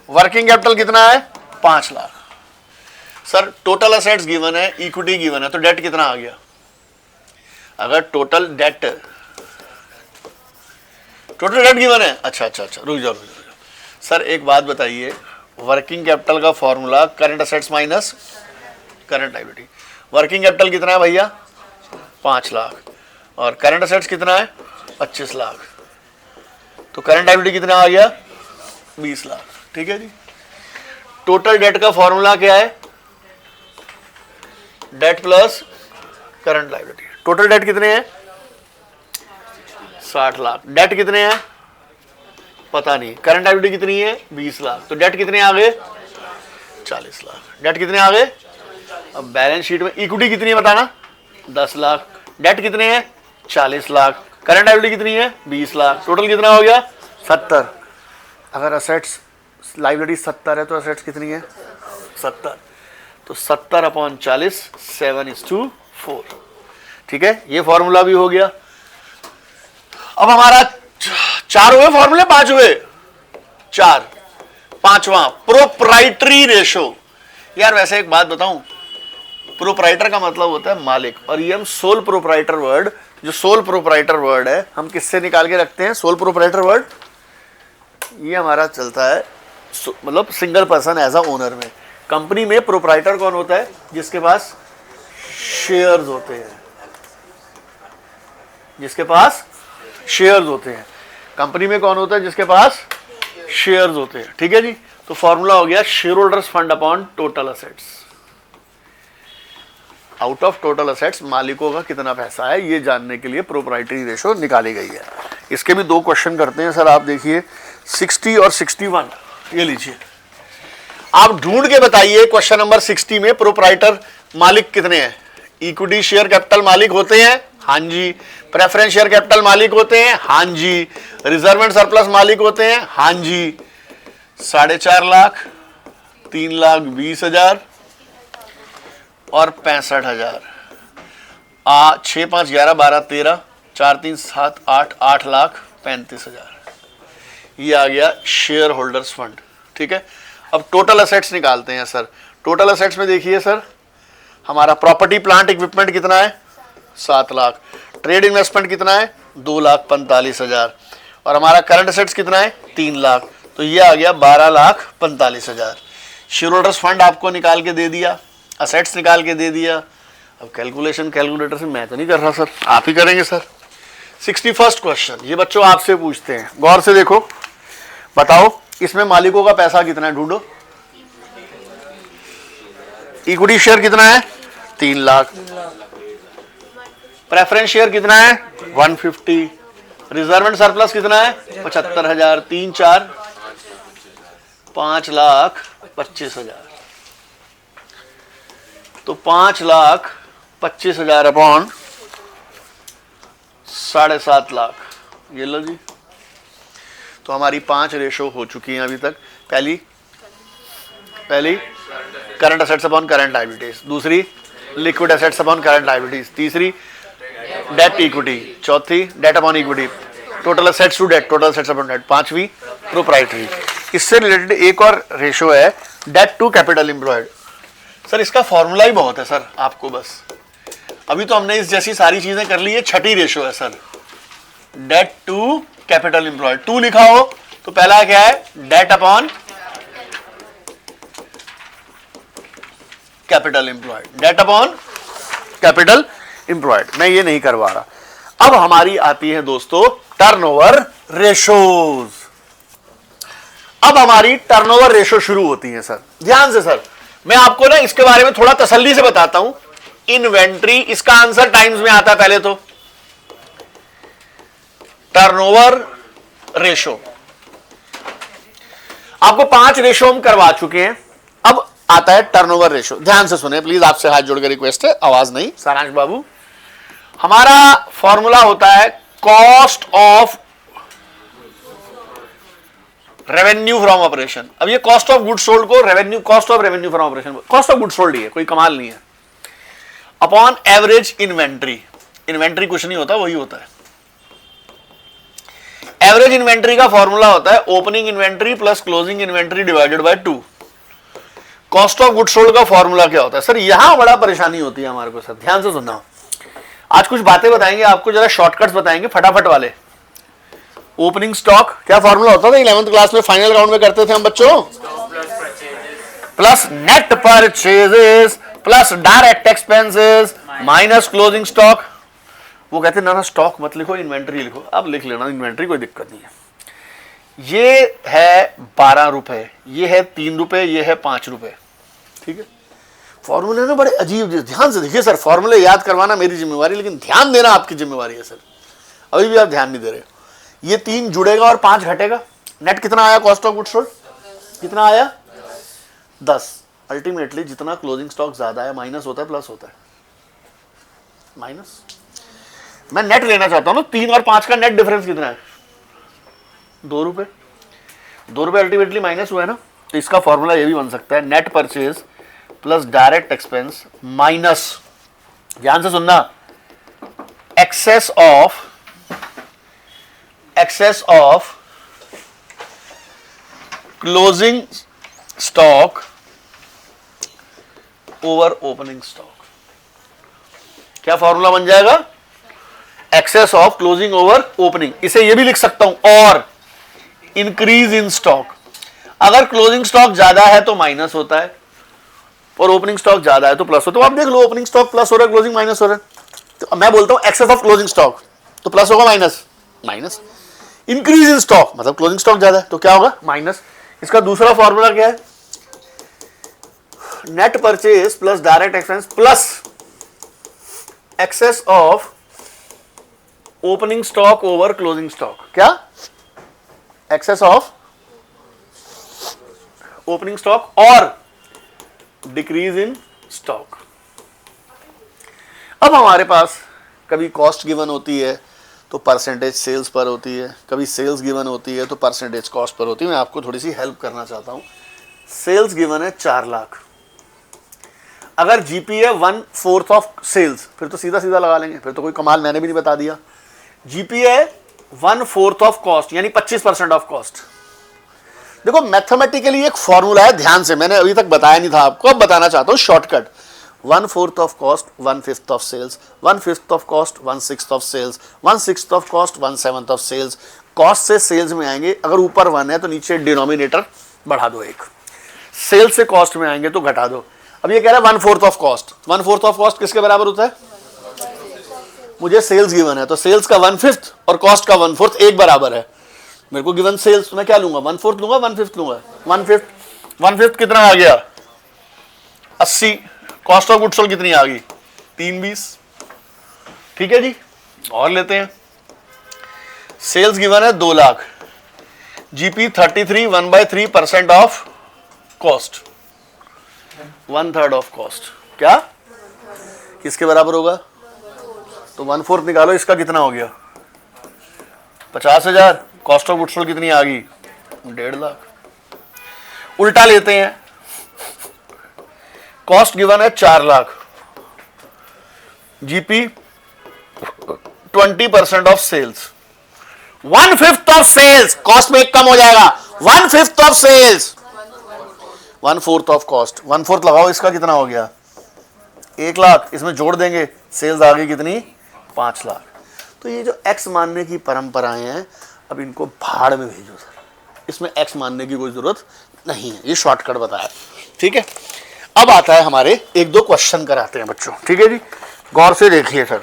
वर्किंग कैपिटल कितना है? 5 lakh. Sir total assets given है, इक्विटी गिवन है, तो डेट कितना आ गया? अगर टोटल डेट गिवन है, अच्छा रुक जाओ। सर एक बात बताइए, वर्किंग कैपिटल का formula current assets minus current liability. Working capital कितना है भैया 5 लाख और करंट असेट्स कितना है 25 लाख, तो करंट लायबिलिटी कितना आ गया 20 लाख। ठीक है जी। टोटल डेट का फॉर्मूला क्या है, debt plus current liability. Total debt कितने हैं 60 लाख, डेट कितने हैं पता नहीं, करंट लायबिलिटी कितनी है 20 लाख, तो डेट कितने आ गए 40 लाख। डेट कितने आ गए। अब बैलेंस शीट में इक्विटी कितनी है बताना 10 लाख, डेट कितने हैं 40 लाख, करंट लायबिलिटी कितनी है 20 लाख, टोटल कितना हो गया 70। अगर असेट्स लायबिलिटी 70 है तो असेट्स कितनी है 70, तो 70/40 7:4। ठीक है, ये फॉर्मूला भी हो गया। अब हमारा 4 हुए फॉर्मूले 5 हुए 4, 5वां प्रोप्राइटरी रेशो। यार वैसे एक बात बताऊं, प्रोप्राइटर का मतलब होता है मालिक, और ये हम सोल प्रोप्राइटर वर्ड, जो सोल प्रोप्राइटर वर्ड है हम किससे निकाल के रखते हैं, सोल प्रोप्राइटर वर्ड ये हमारा चलता है मतलब single person as a owner में। कंपनी में प्रोप्राइटर कौन होता है, जिसके पास शेयर्स होते हैं, जिसके पास शेयर्स होते हैं। कंपनी में कौन होता है, जिसके पास शेयर्स होते हैं। ठीक है जी। तो फॉर्मूला हो गया share holders fund upon total assets. Out of total assets मालिकों का कितना पैसा है, ये जानने के लिए प्रोप्राइटरी रेशो निकाली गई है। इसके भी 2 क्वेश्चन करते हैं सर। आप देखिए 60 और 61, ये लीजिए आप ढूंढ के बताइए। क्वेश्चन नंबर 60 में प्रोप्राइटर मालिक कितने हैं। इक्विटी शेयर कैपिटल मालिक होते हैं, हाँ जी। प्रेफरेंस शेयर कैपिटल मालिक होते हैं, हाँ जी। रिजर्व एंड सरप्लस मालिक होते हैं, हाँ जी। 4.5 लाख, 3,20,000 और 65,000। 6, 5, 11, 12, 13, 4, 3, 7, 8, 8,35,000। ये आ गया शेयर होल्डर्स फंड। ठीक है। अब टोटल असेट्स निकालते हैं सर। टोटल असेट्स में देखिए सर, हमारा प्रॉपर्टी प्लांट इक्विपमेंट कितना है 7 लाख, ट्रेड इन्वेस्टमेंट कितना है 2,45,000 और हमारा करंट असेट्स कितना है 3 लाख, तो ये आ गया 12,45,000। शेयर होल्डर्स फंड आपको निकाल के दे दिया, असेट्स निकाल के दे दिया। अब कैलकुलेशन कैलकुलेटर से मैं तो नहीं कर रहा सर, आप ही करेंगे सर। 61st क्वेश्चन, ये बच्चों आपसे पूछते हैं, गौर से देखो, बताओ इसमें मालिकों का पैसा कितना है, ढूंढो। इक्विटी शेयर कितना है 3 लाख, प्रेफरेंस शेयर कितना है 150, रिजर्व एंड सरप्लस कितना है 75,000, 3, 4, 5,25,000। तो 5,25,000 अपॉन 7.5 लाख, ये लो जी। तो हमारी 5 रेशो हो चुकी हैं अभी तक। पहली current assets upon current liabilities, दूसरी liquid assets upon current liabilities, तीसरी डेट इक्विटी, चौथी debt upon equity, total assets to debt, total assets upon debt, पांचवी प्रोप्राइटरी। इससे रिलेटेड एक और रेशो है debt to capital employed. Sir इसका फॉर्मूला ही बहुत है सर, आपको बस अभी तो हमने इस जैसी सारी चीजें कर ली है। छठी रेशो है sir debt to capital employed. 2 लिखा हो तो पहला क्या है debt upon capital employed, debt upon capital employed. मैं ये नहीं करवा रहा। अब हमारी आती है दोस्तों टर्नओवर रेशोज। अब हमारी टर्नओवर रेशो शुरू होती है सर, ध्यान से सर। मैं आपको ना इसके बारे में थोड़ा तसल्ली से बताता हूं। इन्वेंट्री, इसका आंसर टाइम्स में आता है पहले तो। टर्नओवर रेशो, आपको 5 रेशो हम करवा चुके हैं। अब आता है टर्नओवर रेशो। ध्यान से सुने प्लीज, आपसे हाथ जोड़कर रिक्वेस्ट है, आवाज नहीं। सारांश बाबू, हमारा फॉर्मूला होता है cost of revenue from operation. अब ये कॉस्ट ऑफ गुड सोल्ड को revenue, cost of revenue from operation, cost of good sold ही है, कोई कमाल नहीं है, अपॉन एवरेज इन्वेंट्री। इन्वेंट्री कुछ नहीं होता, वही होता है एवरेज इन्वेंट्री का फॉर्मूला होता है opening inventory plus closing inventory divided by 2। Cost of good sold का फॉर्मूला क्या होता है सर, यहां बड़ा परेशानी होती है हमारे को सर। ध्यान से सुनना, आज कुछ बातें बताएंगे आपको, जरा शॉर्टकट्स बताएंगे फटाफट वाले। ओपनिंग स्टॉक क्या फॉर्मूला होता था 11th क्लास में, फाइनल राउंड में करते थे हम बच्चों, plus net purchases plus direct expenses minus closing stock. वो कहते हैं ना स्टॉक मत लिखो, इन्वेंट्री लिखो। अब लिख लेना इन्वेंट्री, कोई दिक्कत नहीं है। ये है 12 रुपए, ये है 3 रुपए, ये है 5 रुपए। ठीक है, फॉर्मूले ना बड़े अजीब, ध्यान से देखिए सर। फॉर्मूले याद करवाना मेरी जिम्मेवारी, लेकिन ध्यान देना आपकी जिम्मेवारी है सर। अभी भी आप ध्यान नहीं दे रहे। ये 3 जुड़ेगा और 5 घटेगा। नेट कितना आया कॉस्ट ऑफ गुड्स सोल्ड? कितना आया? 10। अल्टीमेटली जितना क्लोजिंग स्टॉक ज्यादा है माइनस होता है प्लस होता है? माइनस। मैं नेट लेना चाहता हूं ना, 3 और 5 का नेट डिफरेंस कितना है? 2 रुपए। 2 रुपए अल्टीमेटली माइनस हुआ है ना। तो इसका फॉर्मूला ये भी बन सकता है, net purchase plus direct expense minus, ध्यान से सुनना, excess of closing stock over opening stock. क्या फॉर्मूला बन जाएगा? Excess of closing over opening. इसे ये भी लिख सकता हूं, और इंक्रीज इन स्टॉक। अगर क्लोजिंग स्टॉक ज्यादा है तो माइनस होता है, और ओपनिंग स्टॉक ज्यादा है तो प्लस होता है। तो आप देख लो, ओपनिंग स्टॉक प्लस हो रहा है, क्लोजिंग माइनस हो रहा है। तो मैं बोलता हूं एक्सेस ऑफ क्लोजिंग स्टॉक, तो प्लस होगा minus, minus. Increase in stock मतलब क्लोजिंग स्टॉक ज्यादा है, तो क्या होगा? माइनस। इसका दूसरा फॉर्मूला क्या है? Net purchase plus direct expense plus excess of opening stock over closing stock. क्या? एक्सेस ऑफ ओपनिंग स्टॉक और डिक्रीज इन स्टॉक। अब हमारे पास कभी कॉस्ट गिवन होती है तो परसेंटेज सेल्स पर होती है, कभी सेल्स गिवन होती है तो परसेंटेज कॉस्ट पर होती है। मैं आपको थोड़ी सी हेल्प करना चाहता हूं। सेल्स गिवन है 4 लाख, अगर जीपी है 1/4 ऑफ सेल्स, फिर तो सीधा सीधा लगा लेंगे, फिर तो कोई कमाल मैंने भी नहीं बता दिया। जीपी है 1/4 ऑफ कॉस्ट, यानी 25% ऑफ कॉस्ट। देखो मैथमेटिकली एक फॉर्मूला है, ध्यान से, मैंने अभी तक बताया नहीं था आपको, अब बताना चाहता हूं shortcut. 1/4 of cost 1/5 of sales, 1/5 of cost 1/6 of sales, 1/6 of cost 1/7 of sales. Cost से सेल्स में आएंगे, अगर ऊपर 1 है तो नीचे डिनोमिनेटर बढ़ा दो 1, सेल्स से कॉस्ट में आएंगे तो घटा दो। अब ये कह रहा है 1/4 ऑफ कॉस्ट। 1/4 ऑफ कॉस्ट किसके बराबर होता है? मुझे सेल्स गिवन है तो सेल्स का 1/5 और कॉस्ट का 1/4 एक बराबर है। मेरे को गिवन सेल्स, तो मैं क्या लूंगा? 1/4 लूंगा, 1/5 लूंगा। 1/5 कितना आ गया? 80। कॉस्ट ऑफ गुड्स सोल्ड कितनी आ गई? 320। ठीक है जी, और लेते हैं। सेल्स गिवन है 2 lakh, GP 33, 1/3% of cost, 1/3 of cost. क्या किसके बराबर होगा? तो 1/4 निकालो, इसका कितना हो गया? 50,000। कॉस्ट ऑफ गुड्स सोल्ड कितनी आ गई? 1.5 लाख। उल्टा लेते हैं, कॉस्ट गिवन है 4 लाख, GP 20% of sales, 1/5 of sales. Cost में एक कम हो जाएगा, 1/5 ऑफ सेल्स, 1/4 ऑफ कॉस्ट। 1/4 लगाओ, इसका कितना हो गया? 1 लाख। इसमें जोड़ देंगे, सेल्स आ गई कितनी? 5 लाख। तो ये जो एक्स मानने की परंपराएं हैं, अब इनको भाड़ में भेजो सर, इसमें एक्स मानने की कोई जरूरत नहीं है। ये शॉर्टकट बताया, ठीक है। अब आता है हमारे 1-2 क्वेश्चन कराते हैं बच्चों, ठीक है जी, गौर से देखिए सर।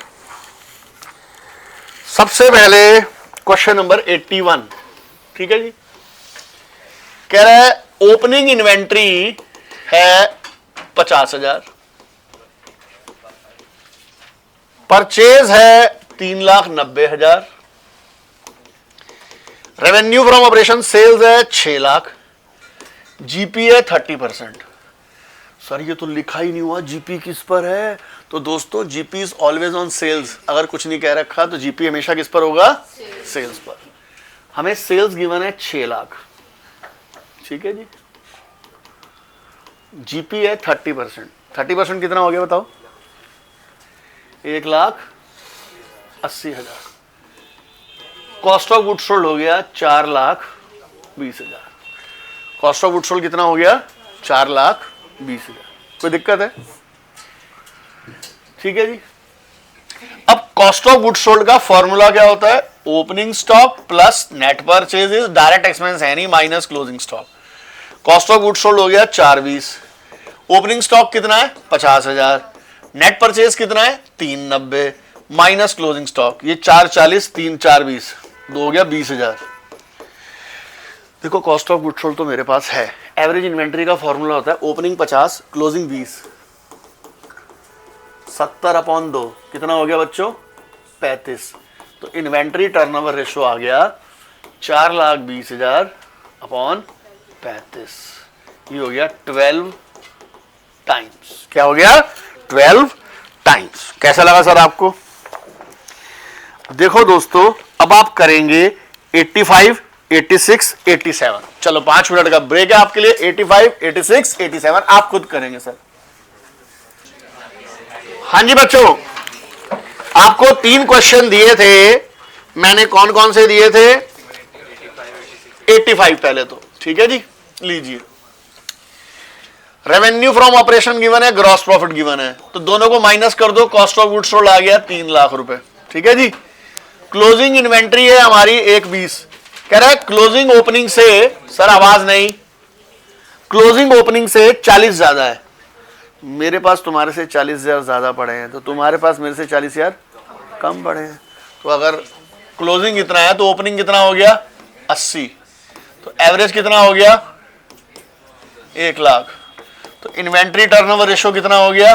सबसे पहले क्वेश्चन नंबर 81, ठीक है जी। कह रहा है ओपनिंग इन्वेंट्री है 50,000, परचेज है 3,90,000, रेवेन्यू फ्रॉम ऑपरेशन सेल्स है 6 लाख, जीपी है 30%। सर ये तो लिखा ही नहीं हुआ जीपी किस पर है। तो दोस्तों GP is always on sales. अगर कुछ नहीं कह रखा तो जीपी हमेशा किस पर होगा? सेल्स पर। हमें सेल्स गिवन है 6 लाख, ठीक है जी, जीपी है 30%। 30% कितना हो गया बताओ? 1,80,000। कॉस्ट ऑफ गुड्स सोल्ड हो गया 4,20,000। कॉस्ट ऑफ गुड्स सोल्ड कितना हो गया? 4,20,000। कोई दिक्कत है? ठीक है जी। अब कॉस्ट ऑफ गुड्स सोल्ड का फॉर्मूला क्या होता है? Opening stock plus net purchases direct expense है नहीं minus closing stock. Cost of goods sold हो गया 420, ओपनिंग स्टॉक कितना है 50,000, नेट परचेज कितना है 390 माइनस क्लोजिंग स्टॉक, ये 440 3 4 20, 2 हो गया 20,000। देखो कॉस्ट ऑफ गुड्स सोल्ड तो मेरे पास है, एवरेज इन्वेंट्री का फॉर्मूला होता है ओपनिंग 50 क्लोजिंग 20, 70/2 कितना हो गया बच्चों 35। तो इन्वेंट्री टर्नओवर रेशो आ गया 4,20,000 अपॉन 35, ये हो गया 12 टाइम्स। क्या हो गया 12 टाइम्स। कैसा लगा सर आपको? देखो दोस्तों अब आप करेंगे 85 86 87। चलो 5 मिनट का ब्रेक है आपके लिए। 85 86 87 आप खुद करेंगे सर। हाँ जी बच्चों, आपको 3 क्वेश्चन दिए थे, मैंने कौन कौन से दिए थे? 85 पहले तो ठीक है जी, लीजिए। रेवेन्यू फ्रॉम ऑपरेशन गिवन है, ग्रॉस प्रॉफिट गिवन है, तो दोनों को माइनस कर दो, कॉस्ट ऑफ गुड्स सोल्ड आ गया 3 लाख रुपए। ठीक है जी। क्लोजिंग इन्वेंट्री है हमारी 120, कह रहा है क्लोजिंग ओपनिंग से, सर आवाज नहीं, क्लोजिंग ओपनिंग से 40 ज्यादा है। मेरे पास तुम्हारे से 40,000 ज्यादा पड़े हैं, तो तुम्हारे पास मेरे से 40,000 कम पड़े हैं। तो अगर क्लोजिंग इतना है तो ओपनिंग कितना हो गया 80, तो एवरेज कितना हो गया 1 लाख। तो इन्वेंट्री टर्नओवर रेशो कितना हो गया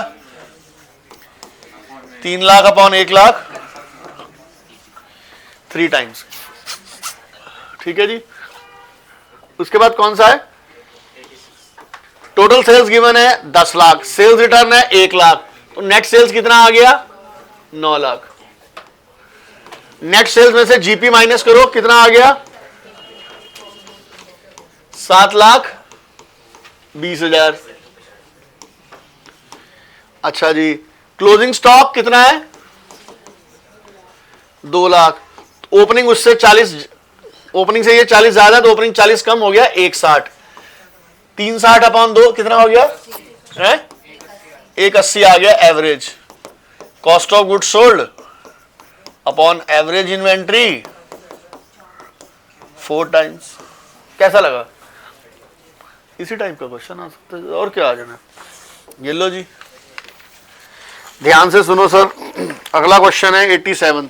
3 लाख अपॉन 1 लाख, 3 टाइम्स। ठीक है जी। उसके बाद कौन सा है? टोटल सेल्स गिवन है 10 लाख, सेल्स रिटर्न है 1 लाख, तो नेट सेल्स कितना आ गया 9 लाख। नेट सेल्स में से जीपी माइनस करो, कितना आ गया 7,20,000। अच्छा जी, क्लोजिंग स्टॉक कितना है 2 लाख, ओपनिंग उससे 40, ओपनिंग से ये 40 ज्यादा, तो ओपनिंग 40 कम हो गया 160, 360 अपॉन 2 कितना हो गया है 180 आ गया average. Cost of goods sold upon average inventory 4 times. कैसा लगा? इसी टाइप का क्वेश्चन आ सकता है, और क्या आ जाना। ये लो जी, ध्यान से सुनो सर। अगला क्वेश्चन है 87।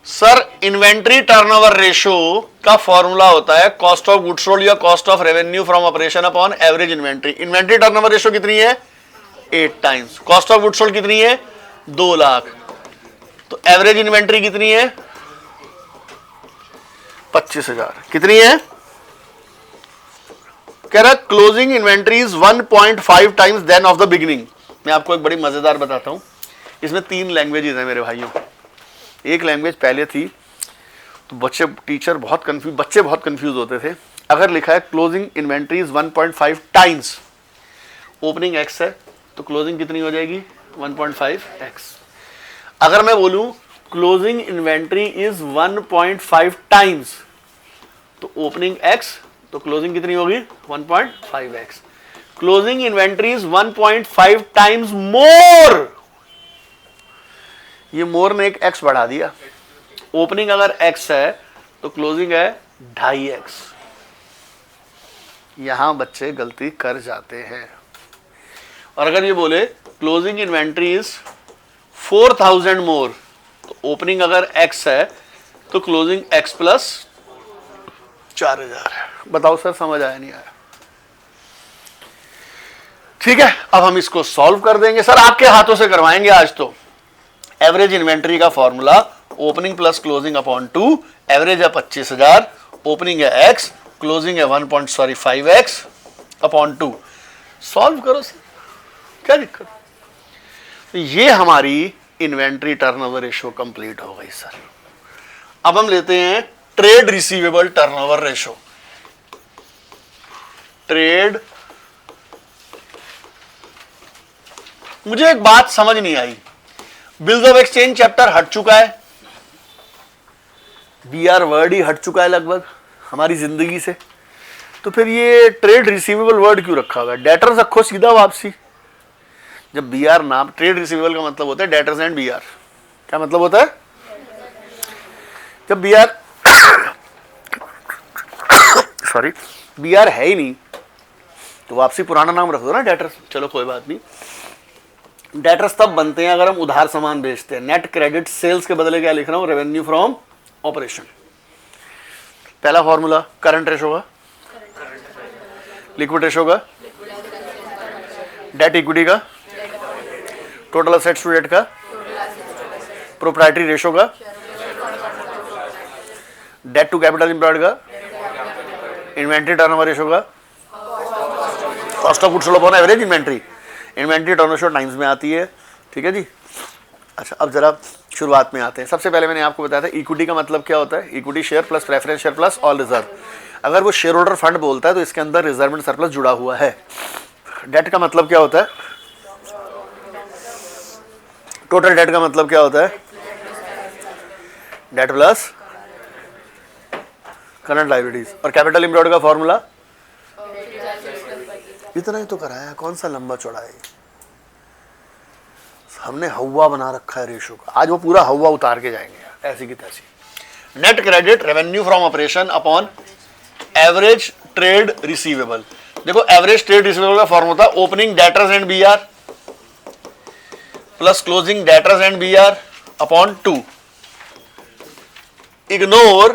सर इन्वेंट्री टर्नओवर रेशो का फॉर्मूला होता है कॉस्ट ऑफ गुड्स सोल्ड या cost of revenue from operation upon average inventory. Inventory turnover ratio कितनी है 8 times, cost of goods sold कितनी है 2 लाख, तो एवरेज इन्वेंट्री कितनी है 25,000। कितनी है? कह रहा closing inventory is 1.5 times than of the beginning. मैं आपको एक बड़ी मजेदार बताता हूं, इसमें 3 लैंग्वेजेस हैं मेरे भाइयों। एक लैंग्वेज पहले थी तो बच्चे बहुत कंफ्यूज होते थे। अगर लिखा है closing inventory is 1.5 times, opening x है तो क्लोजिंग कितनी हो जाएगी 1.5x। अगर मैं बोलूं क्लोजिंग इन्वेंट्री इज 1.5 टाइम्स, तो ओपनिंग x तो क्लोजिंग कितनी होगी 1.5x। Closing inventory is 1.5 times more, ये मोर ने एक x बढ़ा दिया। ओपनिंग अगर x है तो क्लोजिंग है 2.5x। यहां बच्चे गलती कर जाते हैं। और अगर ये बोले क्लोजिंग इन्वेंट्री इज 4,000 मोर, तो ओपनिंग अगर x है तो क्लोजिंग x प्लस 4,000 है। बताओ सर समझ आया नहीं आया? ठीक है, अब हम इसको सॉल्व कर देंगे सर, आपके हाथों से करवाएंगे आज तो। एवरेज इन्वेंट्री का formula opening plus closing upon 2, average है 25,000, ओपनिंग है x, क्लोजिंग है 1.5x अपॉन 2। सॉल्व करो सर, क्या दिक्कत? तो ये हमारी इन्वेंट्री टर्नओवर रेशो कंप्लीट हो गई सर। अब हम लेते हैं trade receivable turnover ratio. Trade, मुझे एक बात समझ नहीं आई, बिल्स ऑफ एक्सचेंज चैप्टर हट चुका है, बीआर वर्ड ही हट चुका है लगभग हमारी जिंदगी से, तो फिर ये ट्रेड रिसीवेबल वर्ड क्यों रखा हुआ है? डेटर्स रखो सीधा वापसी। जब बीआर नाम, ट्रेड रिसीवेबल का मतलब होता है डेटर्स एंड बीआर। क्या मतलब होता है? जब बीआर सॉरी बीआर है ही नहीं तो वापसी पुराना नाम रख दो ना, डेटर्स। चलो कोई बात नहीं। डेटर्स तब बनते हैं अगर हम उधार सामान बेचते हैं। नेट क्रेडिट सेल्स के बदले क्या लिख रहा हूं, रेवेन्यू फ्रॉम ऑपरेशन। पहला फॉर्मूला करंट रेशो का, लिक्विड रेशो का, डेट इक्विटी का, टोटल असेट्स टू डेट का, प्रोप्राइटरी रेशो का, डेट टू कैपिटल एम्प्लॉयड का, इन्वेंट्री टर्नओवर रेशो का, cost of goods sold upon average inventory. Inventory turnover times में आती है, ठीक है जी। अच्छा, अब जरा शुरुआत में आते हैं। सबसे पहले मैंने आपको बताया था इक्विटी का मतलब क्या होता है, equity share plus preference share plus all reserve. अगर वो शेयर होल्डर फंड बोलता है तो इसके अंदर रिजर्व एंड सरप्लस जुड़ा हुआ है। डेट का मतलब क्या होता है, टोटल डेट का मतलब क्या होता है, डेट प्लस करंट लायबिलिटीज। और कैपिटल एम्प्लॉयड का फॉर्मूला, इतना ही तो कराया, कौन सा लंबा चौड़ा है। हमने हवा बना रखा है रेशो का, आज वो पूरा हवा उतार के जाएंगे ऐसी की तैसी। Net credit revenue from operation upon average trade receivable. देखो एवरेज ट्रेड रिसीवेबल का फॉर्मूला था opening debtors and BR plus closing debtors and BR upon 2। Ignore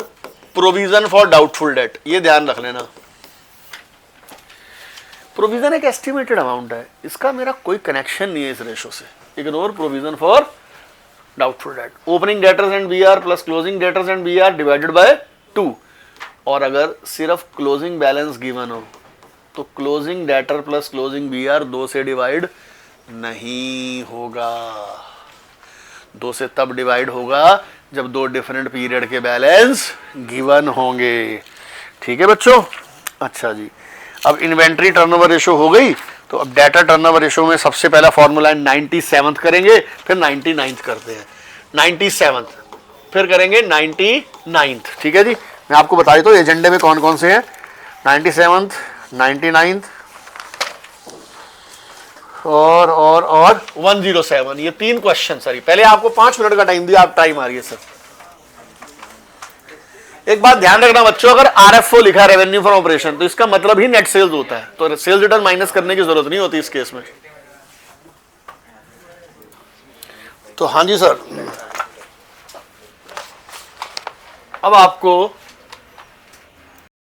provision for doubtful debt, ये ध्यान रख लेना। प्रोविजन एक एस्टिमेटेड अमाउंट है, इसका मेरा कोई कनेक्शन नहीं है इस रेशो से। Ignore provision for doubtful debt. Opening debtors and BR plus closing debtors and BR divided by 2। और अगर सिर्फ क्लोजिंग बैलेंस गिवन हो तो closing debtor plus closing BR 2 से डिवाइड नहीं होगा। 2 से तब डिवाइड होगा जब 2 डिफरेंट पीरियड के बैलेंस गिवन होंगे। ठीक है बच्चों। अच्छा जी, अब इन्वेंट्री टर्नओवर रेशो हो गई, तो अब डेटा टर्नओवर रेशो में सबसे पहला फॉर्मूला 97th करेंगे, फिर 99th करते हैं। 97th फिर करेंगे 99th। ठीक है जी, मैं आपको बता देता हूँ एजेंडे में कौन कौन से हैं। 97th, 99th और 107। ये 3 क्वेश्चन सर। पहले आपको 5 मिनट का टाइम दिया, आप टाइम आ रही है सर। एक बात ध्यान रखना बच्चों, अगर आरएफओ लिखा है रेवेन्यू फ्रॉम ऑपरेशन तो इसका मतलब ही नेट सेल्स होता है, तो सेल्स रिटर्न माइनस करने की जरूरत नहीं होती इस केस में। तो हाँ जी सर, अब आपको